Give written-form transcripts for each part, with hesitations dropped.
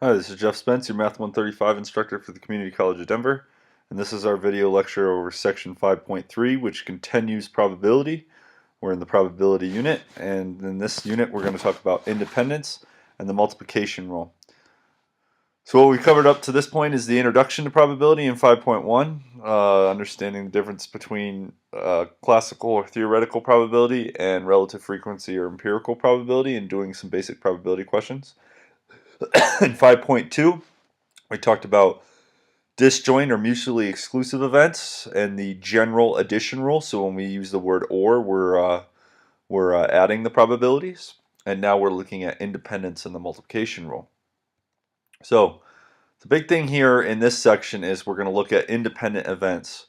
Hi, this is Jeff Spence, your Math 135 instructor for the Community College of Denver, and this is our video lecture over section 5.3, which continues probability. We're in the probability unit, and in this unit we're going to talk about independence and the multiplication rule. So what we covered up to this point is the introduction to probability in 5.1, understanding the difference between classical or theoretical probability and relative frequency or empirical probability, and doing some basic probability questions. In 5.2, we talked about disjoint or mutually exclusive events and the general addition rule. So when we use the word or, we're adding the probabilities. And now we're looking at independence and the multiplication rule. So the big thing here in this section is we're going to look at independent events.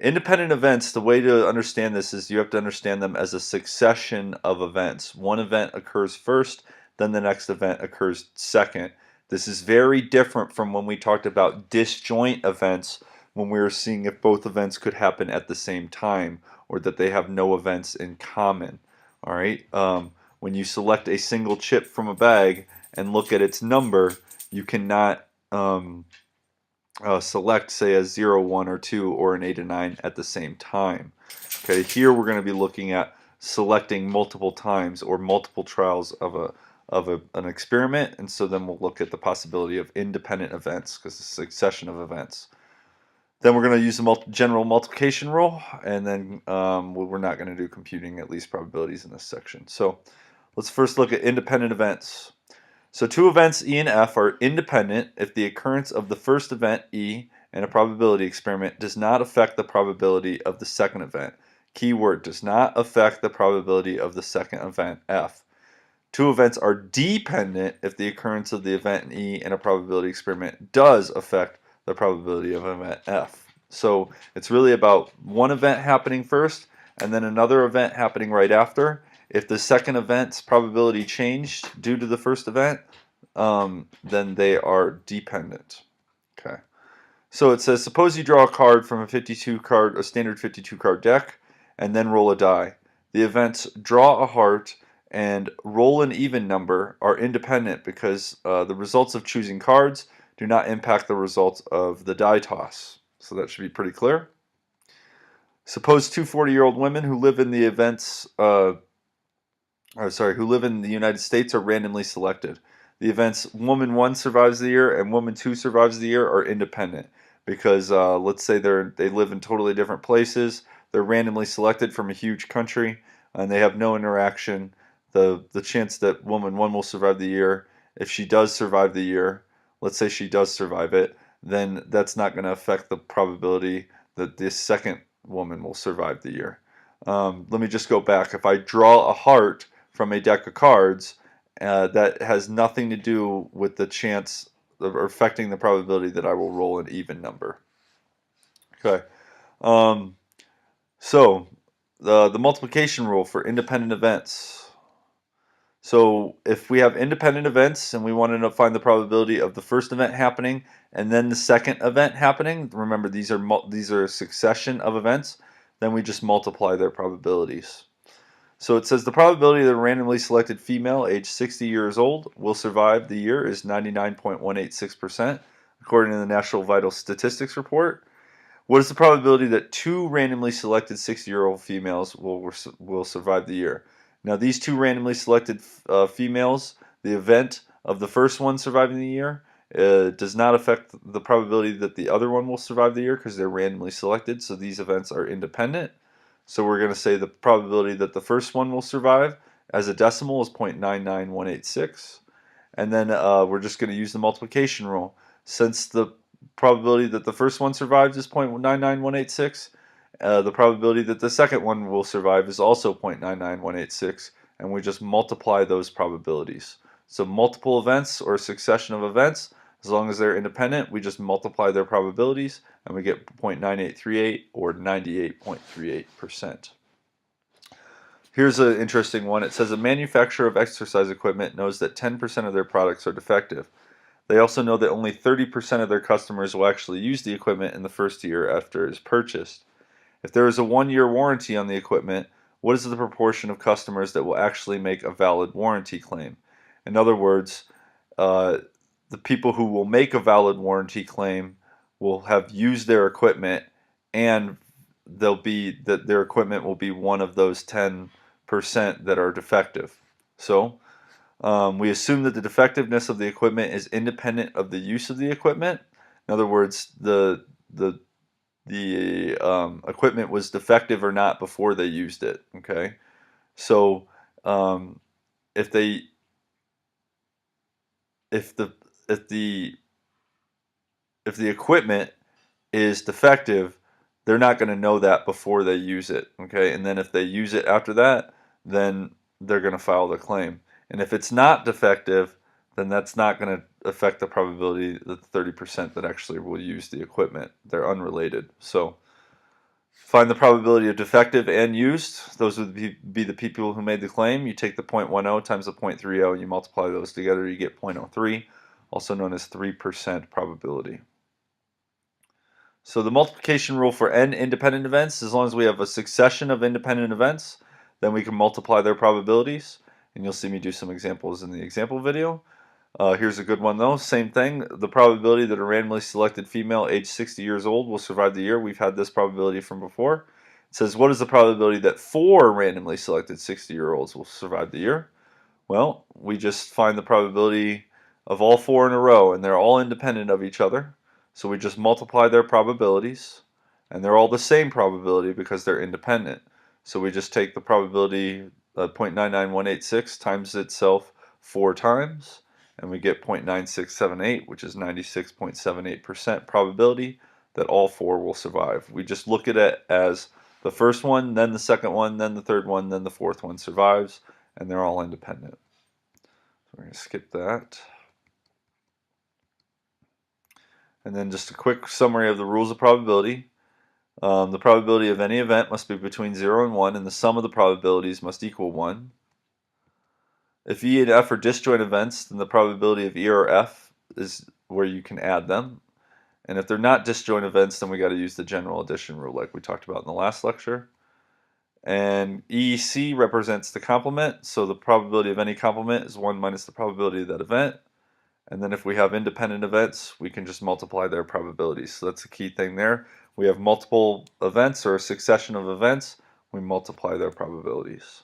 Independent events, the way to understand this is you have to understand them as a succession of events. One event occurs first, then the next event occurs second. This is very different from when we talked about disjoint events, when we were seeing if both events could happen at the same time or that they have no events in common. All right. When you select a single chip from a bag and look at its number, you cannot select, say, a 0, 1, or 2, or an 8 and 9 at the same time. Okay, here we're going to be looking at selecting multiple times or multiple trials of an experiment, and so then we'll look at the possibility of independent events because it's a succession of events. Then we're going to use the general multiplication rule, and then we're not going to do computing at least probabilities in this section. So let's first look at independent events. So two events E and F are independent if the occurrence of the first event E in a probability experiment does not affect the probability of the second event. Keyword, does not affect the probability of the second event F. Two events are dependent if the occurrence of the event E in a probability experiment does affect the probability of event F. So it's really about one event happening first and then another event happening right after. If the second event's probability changed due to the first event, then they are dependent. Okay. So it says, suppose you draw a card from a standard 52 card deck, and then roll a die. The events draw a heart and roll an even number are independent because the results of choosing cards do not impact the results of the die toss. So that should be pretty clear. Suppose two 40-year-old women who live in the United States are randomly selected. The events woman 1 survives the year and woman 2 survives the year are independent because let's say they live in totally different places. They're randomly selected from a huge country and they have no interaction. The chance that woman 1 will survive the year, if she does survive the year, let's say she does survive it, then that's not going to affect the probability that the second woman will survive the year. Let me just go back. If I draw a heart from a deck of cards, that has nothing to do with the chance of affecting the probability that I will roll an even number. Okay. So the multiplication rule for independent events. So if we have independent events and we want to find the probability of the first event happening and then the second event happening, remember these are a succession of events, then we just multiply their probabilities. So it says the probability that a randomly selected female aged 60 years old will survive the year is 99.186%, according to the National Vital Statistics Report. What is the probability that two randomly selected 60-year-old females will survive the year? Now these two randomly selected females, the event of the first one surviving the year does not affect the probability that the other one will survive the year because they're randomly selected, so these events are independent. So we're going to say the probability that the first one will survive as a decimal is 0.99186. And then we're just going to use the multiplication rule. Since the probability that the first one survives is 0.99186, the probability that the second one will survive is also 0.99186, and we just multiply those probabilities. So multiple events or a succession of events, as long as they're independent, we just multiply their probabilities and we get 0.9838 or 98.38%. Here's an interesting one. It says a manufacturer of exercise equipment knows that 10% of their products are defective. They also know that only 30% of their customers will actually use the equipment in the first year after it is purchased. If there is a 1-year warranty on the equipment, what is the proportion of customers that will actually make a valid warranty claim? In other words, the people who will make a valid warranty claim will have used their equipment, and their equipment will be one of those 10% that are defective. So we assume that the defectiveness of the equipment is independent of the use of the equipment. In other words, the equipment was defective or not before they used it. Okay, so if they if the if the if the equipment is defective, they're not going to know that before they use it. Okay, and then if they use it after that, then they're going to file the claim. And if it's not defective, then that's not going to affect the probability that the 30% that actually will use the equipment. They're unrelated. So find the probability of defective and used. Those would be the people who made the claim. You take the 0.10 times the 0.30 and you multiply those together, you get 0.03, also known as 3% probability. So the multiplication rule for n independent events, as long as we have a succession of independent events, then we can multiply their probabilities. And you'll see me do some examples in the example video. Here's a good one though. Same thing. The probability that a randomly selected female aged 60 years old will survive the year. We've had this probability from before. It says, what is the probability that 4 randomly selected 60-year-olds will survive the year? Well, we just find the probability of all 4 in a row, and they're all independent of each other. So we just multiply their probabilities, and they're all the same probability because they're independent. So we just take the probability 0.99186 times itself 4 times, and we get 0.9678, which is 96.78% probability that all 4 will survive. We just look at it as the first one, then the second one, then the third one, then the fourth one survives, and they're all independent. So we're going to skip that. And then just a quick summary of the rules of probability. The probability of any event must be between 0 and 1, and the sum of the probabilities must equal 1. If E and F are disjoint events, then the probability of E or F is where you can add them. And if they're not disjoint events, then we got to use the general addition rule like we talked about in the last lecture. And EC represents the complement, so the probability of any complement is 1 minus the probability of that event. And then if we have independent events, we can just multiply their probabilities. So that's the key thing there. We have multiple events or a succession of events, we multiply their probabilities.